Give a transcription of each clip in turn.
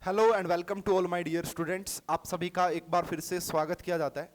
Hello and welcome to all my dear students. आप सभी का एक बार फिर से स्वागत किया जाता है।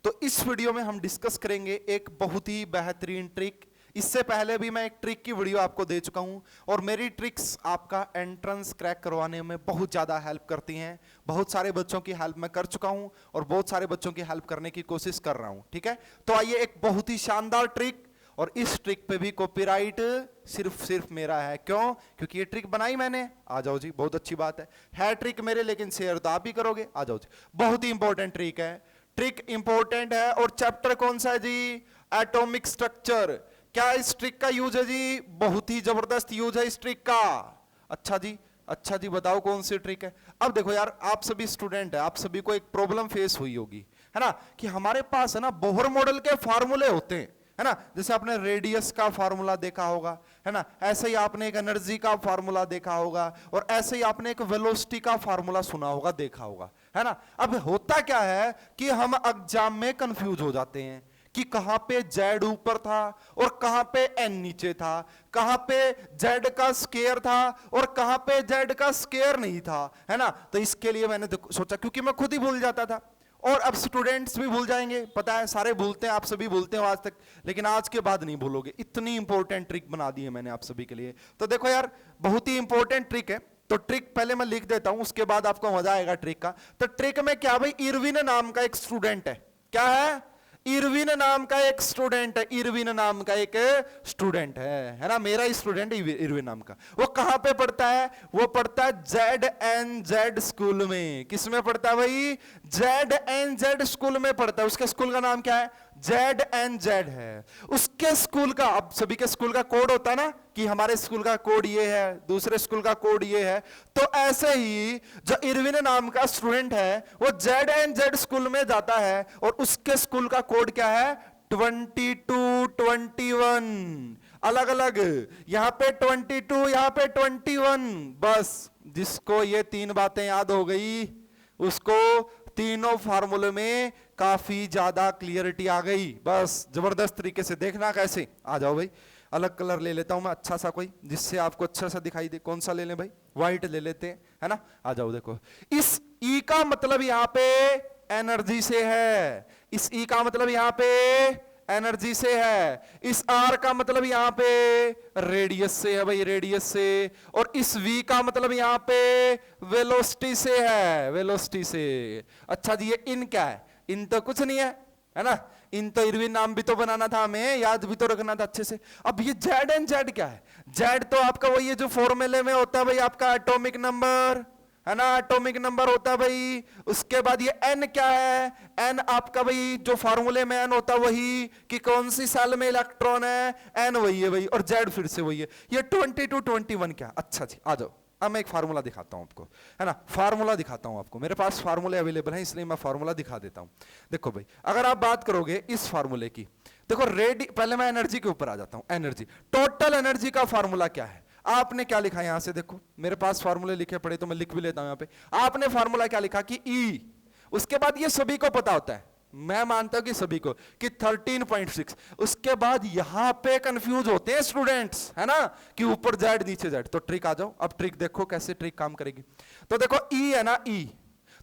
तो इस वीडियो में हम डिस्कस करेंगे एक बहुत ही बेहतरीन ट्रिक। इससे पहले भी मैं एक ट्रिक की वीडियो आपको दे चुका हूं और मेरी ट्रिक्स आपका एंट्रेंस क्रैक करवाने में बहुत ज़्यादा हेल्प करती हैं। बहुत सारे बच्चों की हेल्प मैं कर चुका हूं और बहुत सारे बच्चों की हेल्प करने की कोशिश कर रहा हूं। ठीक है, तो आइए एक बहुत ही शानदार ट्रिक, और इस ट्रिक पे भी कॉपीराइट सिर्फ मेरा है। क्यों? क्योंकि ये ट्रिक बनाई मैंने। आ जाओ जी, बहुत अच्छी बात है ट्रिक मेरे, लेकिन शेयर तो आप ही करोगे। आ जाओ जी, बहुत ही इंपॉर्टेंट ट्रिक है। ट्रिक इंपॉर्टेंट है और चैप्टर कौन सा है जी? Atomic structure. क्या इस ट्रिक का यूज है जी? बहुत ही जबरदस्त यूज है इस ट्रिक का। अच्छा जी, अच्छा जी, बताओ कौन सी ट्रिक है। अब देखो यार, आप सभी स्टूडेंट है, आप सभी को एक प्रॉब्लम फेस हुई होगी, है ना, कि हमारे पास है ना बोहर मॉडल के फार्मूले होते हैं, है ना। जैसे आपने रेडियस का फार्मूला देखा होगा, है ना, ऐसे ही आपने एक एनर्जी का फार्मूला देखा होगा, और ऐसे ही आपने एक वेलोसिटी का फार्मूला सुना होगा, देखा होगा, है ना। अब होता क्या है कि हम एग्जाम में कंफ्यूज हो जाते हैं कि कहां पे z ऊपर था और कहां पे n नीचे था, कहां पे z का स्क्वायर था और कहां पे z का स्क्वायर नहीं था, है ना। तो इसके लिए मैंने सोचा, क्योंकि मैं खुद ही भूल जाता था और अब स्टूडेंट्स भी भूल जाएंगे, पता है, सारे भूलते हैं, आप सभी भूलते हो आज तक, लेकिन आज के बाद नहीं भूलोगे। इतनी इंपॉर्टेंट ट्रिक बना दी है मैंने आप सभी के लिए। तो देखो यार, बहुत ही इंपॉर्टेंट ट्रिक है। तो ट्रिक पहले मैं लिख देता हूं, उसके बाद आपको मजा आएगा ट्रिक का। तो ट्रिक में क्या भाई, इरविन नाम का एक स्टूडेंट है। क्या है? इरविन नाम का एक स्टूडेंट है। इरविन नाम का एक स्टूडेंट है ना, मेरा ही स्टूडेंट है इरविन नाम का। वो कहां पे पढ़ता है? वो पढ़ता है ZNZ स्कूल में। किस में पढ़ता है भाई? ZNZ स्कूल में पढ़ता है। उसके स्कूल का नाम क्या है? ZNZ है उसके स्कूल का। अब सभी के स्कूल का कोड होता है ना, कि हमारे स्कूल का कोड ये है, दूसरे स्कूल का कोड ये है। तो ऐसे ही जो इरविन नाम का स्टूडेंट है वो ZNZ स्कूल में जाता है, और उसके स्कूल का कोड क्या है? 22, 21, अलग अलग। यहां पे 22, यहां पे 21। बस जिसको ये तीन बातें याद हो गई, उसको तीनों फार्मूले में काफी ज्यादा क्लियरिटी आ गई। बस जबरदस्त तरीके से देखना कैसे। आ जाओ भाई, अलग कलर ले लेता हूं मैं, अच्छा सा कोई, जिससे आपको अच्छा सा दिखाई दे। कौन सा ले लें भाई? व्हाइट ले लेते हैं, है ना। आ जाओ, देखो, इस ई का मतलब यहां पे एनर्जी से है। इस ई का मतलब यहां पे एनर्जी से है। इस आर का मतलब यहां पे रेडियस से है भाई, रेडियस से। और इस वी का मतलब यहां पे वेलोसिटी से है, वेलोसिटी से। अच्छा जी, ये इन क्या है? इन तो कुछ नहीं है ना। इन तो इरविन नाम भी तो बनाना था, हमें याद भी तो रखना था अच्छे से। अब ये जेड एंड जेड क्या है? जेड तो आपका वही है जो फॉर्मूले में होता है भाई, आपका एटॉमिक नंबर, है ना, एटॉमिक नंबर होता है भाई। उसके बाद ये एन क्या है? एन आपका भाई जो फार्मूले में एन होता है वही, कि कौन सी सेल में इलेक्ट्रॉन है, एन वही है भाई। और जेड फिर से वही है। ये 22, 21 क्या? अच्छा जी, आ जाओ, अब मैं एक फार्मूला दिखाता हूं आपको, है ना। फार्मूला दिखाता हूं आपको, मेरे पास फार्मूले अवेलेबल हैं, इसलिए मैं फार्मूला दिखा देता हूं। देखो भाई, अगर आप बात करोगे इस फार्मूले की, देखो पहले मैं एनर्जी के ऊपर आ जाता हूं। एनर्जी, टोटल एनर्जी का फार्मूला क्या है? आपने क्या लिखा है यहां से? देखो, मेरे पास फार्मूले लिखे पड़े, तो मैं लिख भी लेता हूं यहां पे। आपने फार्मूला क्या लिखा कि ई। उसके बाद ये सभी को पता होता है, मैं मानता हूं कि सभी को, कि 13.6। उसके बाद यहां पे कंफ्यूज होते हैं स्टूडेंट्स, है ना, कि ऊपर जेड नीचे जेड। तो ट्रिक आ जाओ, अब ट्रिक देखो कैसे ट्रिक काम करेगी। तो देखो ई है ना, ई,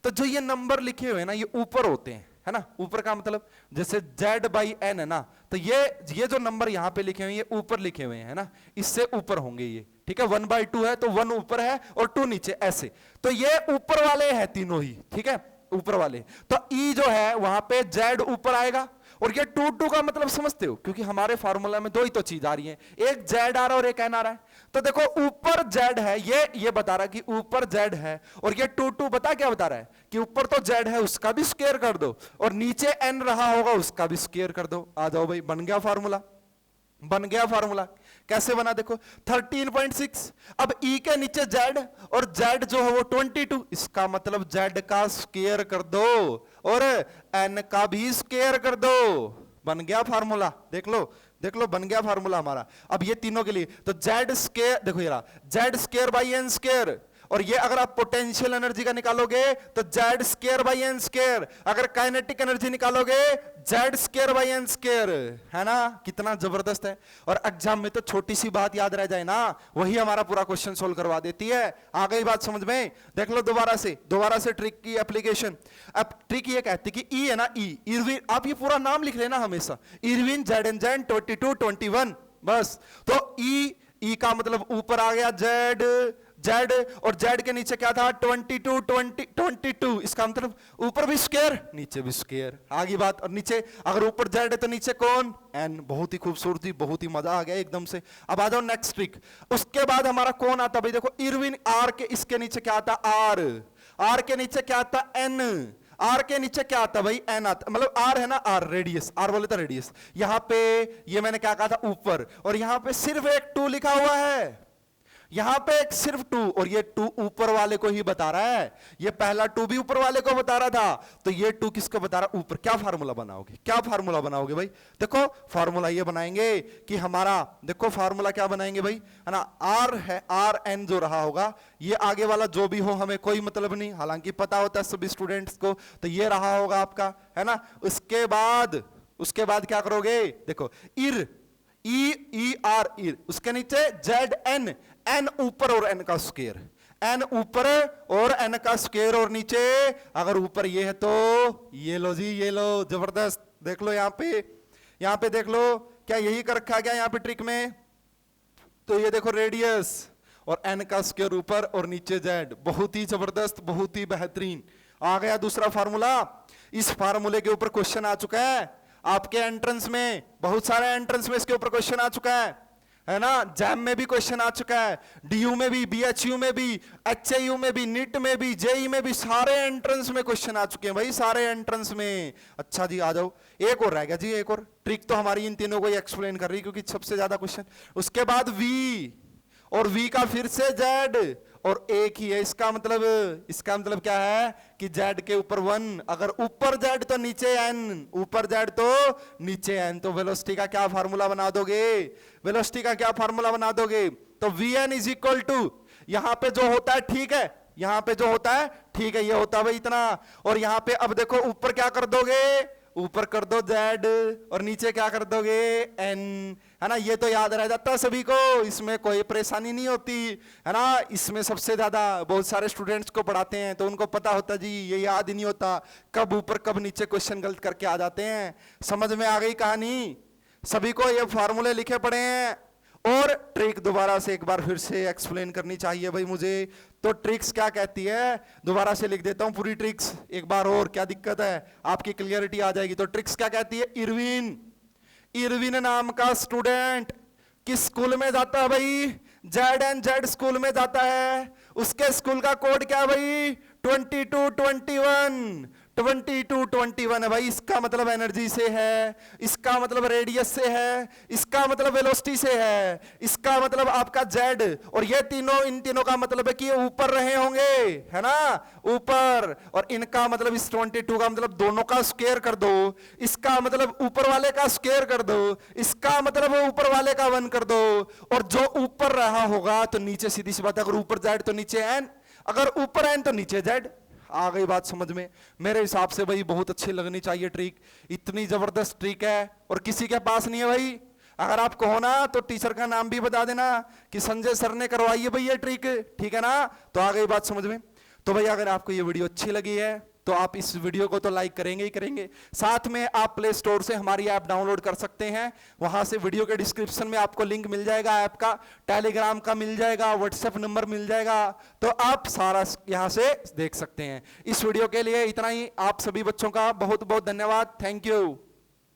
तो जो ये नंबर लिखे हुए हैं ना, ये ऊपर होते हैं, है ना। ऊपर का मतलब जैसे Z/N है ना, तो ये जो नंबर यहां पे लिखे हुए हैं, ये ऊपर लिखे हुए हैं, है ना, इससे ऊपर होंगे ये। ठीक है, 1/2 है तो 1 ऊपर है और 2 नीचे, ऐसे। तो ये ऊपर वाले हैं तीनों ही, ठीक है, ऊपर वाले। तो ई जो है वहां पे Z ऊपर आएगा। और ये 2 का मतलब समझते हो, क्योंकि हमारे फार्मूला में दो ही तो चीज आ रही है, एक Z आ रहा है और एक N आ रहा है। तो देखो, ऊपर Z है, ये बता रहा है कि ऊपर Z है, और ये 2 बता क्या बता रहा है कि ऊपर तो Z है उसका भी स्क्वायर कर दो, और नीचे N रहा होगा उसका भी स्क्वायर कर दो। आ जाओ भाई, बन गया फार्मूला, बन गया फार्मूला। कैसे बना? देखो, 13.6। अब E के नीचे Z, और Z जो है वो 22, इसका मतलब Z का स्क्वायर कर दो और N का भी स्क्वायर कर दो। बन गया फार्मूला, देख लो, देख लो, बन गया फार्मूला हमारा। अब ये तीनों के लिए तो Z स्क्वायर, देखो ये रहा, Z square by N square, और ये अगर आप पोटेंशियल एनर्जी का निकालोगे तो Z square by N square, अगर काइनेटिक एनर्जी निकालोगे Z square by N square, है ना, कितना जबरदस्त है। और एग्जाम में तो छोटी सी बात याद रह जाए ना, वही हमारा पूरा क्वेश्चन सोल्व करवा देती है। आ गई बात समझ में? देख लो दोबारा से ट्रिक की एप्लीकेशन। अब ट्रिक ये कहती कि ई है ना, ई इरविन, आप ये पूरा नाम लिख लेना हमेशा, इरविन जेड एन जेड 22 21, बस। तो ई का मतलब ऊपर आ गया जेड, जेड, और जेड के नीचे क्या था 22, इसका मतलब ऊपर भी स्क्वायर नीचे भी स्क्वायर, आगे बात। और नीचे अगर ऊपर जेड है तो नीचे कौन? एन। बहुत ही खूबसूरती, बहुत ही मजा आ गया एकदम से। अब आ जाओ नेक्स्ट ट्रिक। उसके बाद हमारा कौन आता भाई? देखो इरविन आर के, इसके नीचे क्या आता? आर। आर के नीचे क्या आता? एन। आर के नीचे क्या आता भाई? एन आता, मतलब आर है ना, आर रेडियस, आर बोले तो रेडियस। यहां पे ये मैंने क्या कहा था? ऊपर। और यहां पे सिर्फ एक 2 लिखा हुआ है, यहां पे एक सिर्फ 2, और ये 2 ऊपर वाले को ही बता रहा है। ये पहला 2 भी ऊपर वाले को बता रहा था, तो ये 2 किसको बता रहा? ऊपर। क्या फार्मूला बनाओगे? क्या फार्मूला बनाओगे भाई? देखो फार्मूला ये बनाएंगे कि हमारा, देखो फार्मूला क्या बनाएंगे भाई, है ना, आर है, आर एन जो रहा होगा, ये आगे वाला जो भी हो हमें कोई मतलब नहीं, हालांकि पता होता है सभी स्टूडेंट्स को, तो ये रहा होगा आपका, है ना। उसके बाद क्या करोगे? देखो इर, ई आर, इर, उसके नीचे जेड एन, एन ऊपर और एन का स्क्वायर, एन ऊपर और एन का स्क्वायर, और नीचे अगर ऊपर ये है तो ये लो जी, ये लो, जबरदस्त। देख लो यहाँ पे देख लो, क्या यही कर रखा गया यहाँ पे ट्रिक में? तो ये देखो रेडियस और एन का स्क्वायर ऊपर और नीचे जेड, बहुत ही जबरदस्त, बहुत ही बेहतरीन। आ गया दूसरा फार्मूला। इस फार्मूले के ऊपर क्वेश्चन आ चुका है आपके एंट्रेंस में, बहुत सारे एंट्रेंस में इसके ऊपर क्वेश्चन आ चुका है ना। जैम में भी क्वेश्चन आ चुका है, डीयू में भी, बीएचयू में भी, एचएयू में भी, नीट में भी, जेई में भी, सारे एंट्रेंस में क्वेश्चन आ चुके हैं भाई, सारे एंट्रेंस में। अच्छा जी आ जाओ, एक और रह गया जी, एक और ट्रिक तो हमारी इन तीनों को ही एक्सप्लेन कर रही क्योंकि सबसे ज्यादा क्वेश्चन। उसके बाद वी, और वी का फिर से जेड, और एक ही है। इसका मतलब क्या है कि जेड के ऊपर 1, अगर ऊपर जेड तो नीचे एन, ऊपर जेड तो नीचे एन। तो वेलोसिटी का क्या फार्मूला बना दोगे? वेलोसिटी का क्या फार्मूला बना दोगे? तो V N is equal to, यहां पे जो होता है ठीक है, यहां पे जो होता है ठीक है, ये होता है भाई इतना। और यहां पे अब देखो ऊपर क्या कर दोगे? ऊपर कर दो जेड, और नीचे क्या कर दोगे? एन, है ना। ये तो याद रह जाता है सभी को, इसमें कोई परेशानी नहीं होती, है ना। इसमें सबसे ज्यादा बहुत सारे स्टूडेंट्स को पढ़ाते हैं तो उनको पता होता जी, ये याद ही नहीं होता कब ऊपर कब नीचे क्वेश्चन गलत करके आ जाते हैं। समझ में आ गई कहानी? सभी को ये फार्मूले लिखे पड़े हैं। और ट्रिक दोबारा से एक बार फिर से एक्सप्लेन करनी चाहिए भाई मुझे। तो ट्रिक्स क्या कहती है, दोबारा से लिख देता हूं पूरी ट्रिक्स एक बार और, क्या दिक्कत है, आपकी क्लियरिटी आ जाएगी। तो ट्रिक्स क्या कहती है? इरविन नाम का स्टूडेंट किस स्कूल में जाता है भाई? जेड एंड जेड स्कूल में जाता है। उसके स्कूल का कोड क्या है भाई? 2221 है भाई। इसका मतलब एनर्जी से है, इसका मतलब रेडियस से है, इसका मतलब वेलोसिटी से है, इसका मतलब आपका जेड, और ये तीनों, इन तीनों का मतलब है कि ये ऊपर रहे होंगे, है ना, ऊपर। और इनका मतलब इस 22 का मतलब दोनों का स्क्वायर कर दो, इसका मतलब ऊपर वाले का स्क्वायर कर दो, इसका मतलब ऊपर वाले का 1 कर दो। और जो ऊपर रहा होगा तो नीचे, सीधी सी बात है, अगर ऊपर जेड तो नीचे एन, अगर ऊपर एन तो नीचे जेड। आ गई बात समझ में? मेरे हिसाब से भाई बहुत अच्छी लगनी चाहिए ट्रिक, इतनी जबरदस्त ट्रिक है और किसी के पास नहीं है भाई। अगर आप कहो ना तो टीचर का नाम भी बता देना कि संजय सर ने करवाई है भाई ये ट्रिक, ठीक है ना। तो आ गई बात समझ में? तो भाई अगर आपको ये वीडियो अच्छी लगी है तो आप इस वीडियो को तो लाइक करेंगे ही करेंगे, साथ में आप प्ले स्टोर से हमारी ऐप डाउनलोड कर सकते हैं। वहां से वीडियो के डिस्क्रिप्शन में आपको लिंक मिल जाएगा ऐप का, टेलीग्राम का मिल जाएगा, व्हाट्सएप नंबर मिल जाएगा, तो आप सारा यहां से देख सकते हैं। इस वीडियो के लिए इतना ही। आप सभी बच्चों का बहुत बहुत धन्यवाद। Thank you.